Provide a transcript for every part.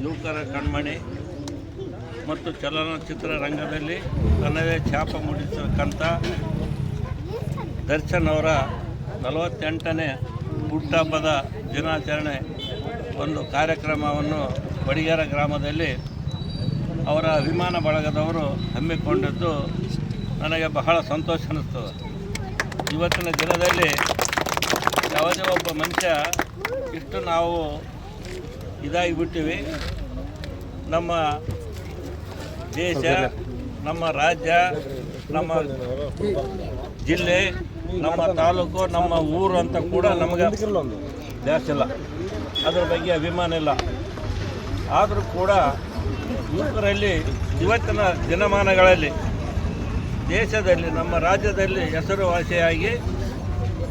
ಯುವಕರ ಕಣ್ಮಣಿ ಮತ್ತು ಚಲನಚಿತ್ರ ರಂಗದಲ್ಲಿ ತನ್ನದೇ ಛಾಪ ಮೂಡಿಸತಕ್ಕಂಥ ದರ್ಶನ್ ಅವರ 48ನೇ ಹುಟ್ಟುಹಬ್ಬದ ದಿನಾಚರಣೆ ಒಂದು ಕಾರ್ಯಕ್ರಮವನ್ನು ಬಡಿಗೆರ ಗ್ರಾಮದಲ್ಲಿ ಅವರ ಅಭಿಮಾನ ಬಳಗದವರು ಹಮ್ಮಿಕೊಂಡಿದ್ದು ನನಗೆ ಬಹಳ ಸಂತೋಷ ಅನ್ನಿಸ್ತದೆ. ಇವತ್ತಿನ ದಿನದಲ್ಲಿ ಯಾವುದೇ ಒಬ್ಬ ಮನುಷ್ಯ ಇಷ್ಟು ನಾವು ಇದಾಗಿಬಿಟ್ಟಿವಿ. ನಮ್ಮ ದೇಶ, ನಮ್ಮ ರಾಜ್ಯ, ನಮ್ಮ ಜಿಲ್ಲೆ, ನಮ್ಮ ತಾಲೂಕು, ನಮ್ಮ ಊರು ಅಂತ ಕೂಡ ನಮಗೆ ದ್ಯಾಸ ಇಲ್ಲ, ಅದರ ಬಗ್ಗೆ ಅಭಿಮಾನ ಇಲ್ಲ. ಆದರೂ ಕೂಡ ಯುವಕರಲ್ಲಿ ಇವತ್ತಿನ ದಿನಮಾನಗಳಲ್ಲಿ ದೇಶದಲ್ಲಿ, ನಮ್ಮ ರಾಜ್ಯದಲ್ಲಿ ಹೆಸರುವಾಸಿಯಾಗಿ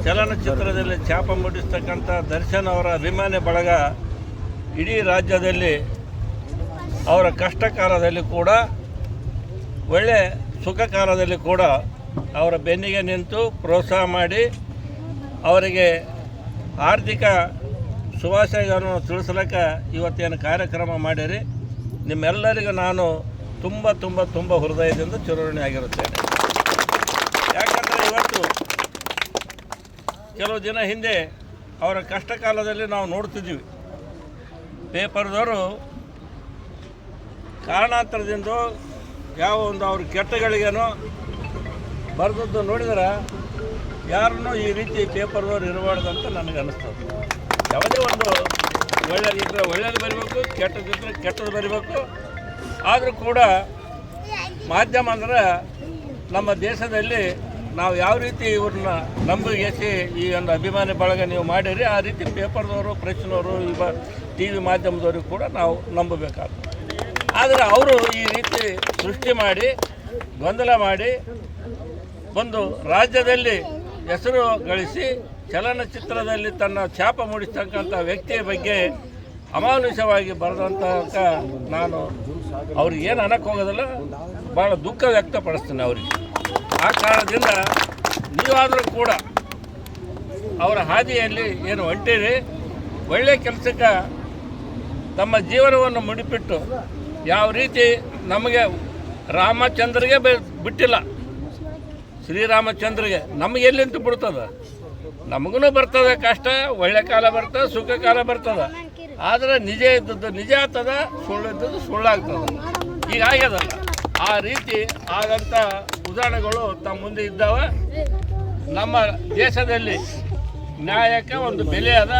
ಚಲನಚಿತ್ರದಲ್ಲಿ ಛಾಪ ಮೂಡಿಸ್ತಕ್ಕಂಥ ದರ್ಶನ್ ಅವರ ಅಭಿಮಾನಿ ಬಳಗ ಇಡೀ ರಾಜ್ಯದಲ್ಲಿ ಅವರ ಕಷ್ಟ ಕಾಲದಲ್ಲಿ ಕೂಡ, ಒಳ್ಳೆ ಸುಖ ಕಾಲದಲ್ಲಿ ಕೂಡ ಅವರ ಬೆನ್ನಿಗೆ ನಿಂತು ಪ್ರೋತ್ಸಾಹ ಮಾಡಿ ಅವರಿಗೆ ಆರ್ಥಿಕ ಶುಭಾಶಯಗಳನ್ನು ತಿಳಿಸ್ಲಿಕ್ಕೆ ಇವತ್ತೇನು ಕಾರ್ಯಕ್ರಮ ಮಾಡಿರಿ. ನಿಮ್ಮೆಲ್ಲರಿಗೂ ನಾನು ತುಂಬ ತುಂಬ ತುಂಬ ಹೃದಯದಿಂದ ಚಿರಋಣಿ ಆಗಿರುತ್ತೇನೆ. ಯಾಕಂದರೆ ಇವತ್ತು ಕೆಲವು ದಿನ ಹಿಂದೆ ಅವರ ಕಷ್ಟ ಕಾಲದಲ್ಲಿ ನಾವು ನೋಡ್ತಿದ್ವಿ, ಪೇಪರ್ದವರು ಕಾರಣಾಂತರದಿಂದ ಯಾವ ಒಂದು ಅವ್ರ ಕೆಟ್ಟಗಳಿಗೇನೋ ಬರೆದದ್ದು ನೋಡಿದ್ರೆ ಯಾರನ್ನೂ ಈ ರೀತಿ ಪೇಪರ್ದವ್ರು ಇರಬಾರ್ದಂತ ನನಗೆ ಅನ್ನಿಸ್ತದೆ. ಯಾವುದೇ ಒಂದು ಒಳ್ಳೆಯದಿದ್ದರೆ ಒಳ್ಳೆಯದು ಬರೀಬೇಕು, ಕೆಟ್ಟದಿದ್ದರೆ ಕೆಟ್ಟದ್ದು ಬರೀಬೇಕು. ಆದರೂ ಕೂಡ ಮಾಧ್ಯಮ ಅಂದರೆ ನಮ್ಮ ದೇಶದಲ್ಲಿ ನಾವು ಯಾವ ರೀತಿ ಇವ್ರನ್ನ ನಂಬಿಗೆಸಿ ಈ ಒಂದು ಅಭಿಮಾನಿ ಬಳಗ ನೀವು ಮಾಡಿರಿ, ಆ ರೀತಿ ಪೇಪರ್ದವರು, ಪ್ರೆಸ್ನವರು, ಈಗ ಟಿ ವಿ ಮಾಧ್ಯಮದವ್ರಿಗೆ ಕೂಡ ನಾವು ನಂಬಬೇಕಾಗ್ತದೆ. ಆದರೆ ಅವರು ಈ ರೀತಿ ಸೃಷ್ಟಿ ಮಾಡಿ, ಗೊಂದಲ ಮಾಡಿ, ಒಂದು ರಾಜ್ಯದಲ್ಲಿ ಹೆಸರು ಗಳಿಸಿ ಚಲನಚಿತ್ರದಲ್ಲಿ ತನ್ನ ಛಾಪ ಮೂಡಿಸ್ತಕ್ಕಂಥ ವ್ಯಕ್ತಿಯ ಬಗ್ಗೆ ಅಮಾನುಷವಾಗಿ ಬರೆದಂಥ ನಾನು ಅವ್ರಿಗೆ ಏನು ಅನ್ನಕ್ಕೆ ಹೋಗೋದಿಲ್ಲ, ಭಾಳ ದುಃಖ ವ್ಯಕ್ತಪಡಿಸ್ತೀನಿ ಅವರಿಗೆ. ಆ ಕಾರಣದಿಂದ ನೀವಾದರೂ ಕೂಡ ಅವರ ಹಾದಿಯಲ್ಲಿ ಏನು ಹೊಂಟಿರಿ, ಒಳ್ಳೆಯ ಕೆಲಸಕ್ಕೆ ತಮ್ಮ ಜೀವನವನ್ನು ಮುಡಿಪಿಟ್ಟು ಯಾವ ರೀತಿ ನಮಗೆ ರಾಮಚಂದ್ರಿಗೆ ಬಿಟ್ಟಿಲ್ಲ, ಶ್ರೀರಾಮಚಂದ್ರಿಗೆ ನಮಗೆ ಎಲ್ಲಿಂತ ಬಿಡ್ತದೆ, ನಮಗೂ ಬರ್ತದೆ ಕಷ್ಟ, ಒಳ್ಳೆ ಕಾಲ ಬರ್ತದೆ, ಸುಖ ಕಾಲ ಬರ್ತದೆ. ಆದರೆ ನಿಜ ಇದ್ದದ್ದು ನಿಜ ಆಗ್ತದ, ಸುಳ್ಳು ಇದ್ದದ್ದು ಸುಳ್ಳಾಗ್ತದೆ. ಈಗ ಆಗ್ಯದಲ್ಲ, ಆ ರೀತಿ ಆಗಂಥ ಉದಾಹರಣೆಗಳು ತಮ್ಮ ಮುಂದೆ ಇದ್ದಾವೆ. ನಮ್ಮ ದೇಶದಲ್ಲಿ ನ್ಯಾಯಕ್ಕೆ ಒಂದು ಬೆಲೆ ಅದ.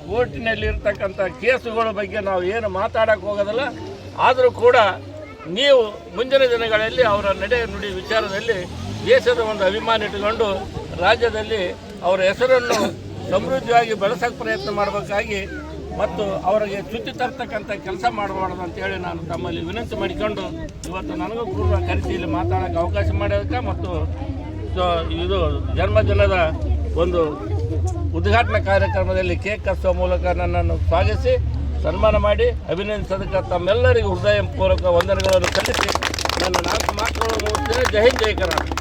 ಕೋರ್ಟಿನಲ್ಲಿ ಇರ್ತಕ್ಕಂಥ ಕೇಸುಗಳ ಬಗ್ಗೆ ನಾವು ಏನು ಮಾತಾಡೋಕ್ಕೆ ಹೋಗೋದಿಲ್ಲ. ಆದರೂ ಕೂಡ ನೀವು ಮುಂದಿನ ದಿನಗಳಲ್ಲಿ ಅವರ ನಡೆ ನುಡಿ ವಿಚಾರದಲ್ಲಿ ದೇಶದ ಒಂದು ಅಭಿಮಾನ ಇಟ್ಟುಕೊಂಡು ರಾಜ್ಯದಲ್ಲಿ ಅವರ ಹೆಸರನ್ನು ಸಮೃದ್ಧಿಯಾಗಿ ಬೆಳೆಸೋಕ್ಕೆ ಪ್ರಯತ್ನ ಮಾಡಬೇಕಾಗಿ ಮತ್ತು ಅವರಿಗೆ ಚ್ಯುತಿ ತರ್ತಕ್ಕಂಥ ಕೆಲಸ ಮಾಡಬಾರ್ದು ಅಂತೇಳಿ ನಾನು ತಮ್ಮಲ್ಲಿ ವಿನಂತಿ ಮಾಡಿಕೊಂಡು ಇವತ್ತು ನನಗೂ ಕೂಡ ಕರೆಸಿ ಇಲ್ಲಿ ಮಾತಾಡೋಕ್ಕೆ ಅವಕಾಶ ಮಾಡೋದಕ್ಕೆ ಮತ್ತು ಇದು ಜನ್ಮದಿನದ ಒಂದು ಉದ್ಘಾಟನಾ ಕಾರ್ಯಕ್ರಮದಲ್ಲಿ ಕೇಕ್ ಕಸುವ ಮೂಲಕ ನನ್ನನ್ನು ಸ್ವಾಗತಿಸಿ ಸನ್ಮಾನ ಮಾಡಿ ಅಭಿನಂದಿಸೋದಕ್ಕೆ ತಮ್ಮೆಲ್ಲರಿಗೂ ಹೃದಯಪೂರ್ವಕ ವಂದನೆಗಳನ್ನು ಸಲ್ಲಿಸಿ ನನ್ನ 4 ಮಾತುಗಳನ್ನು ಮುಗಿಸ್ತೇನೆ. ಜೈ ಹಿಂದ್, ಜೈ ಕರ್ನಾಟಕ.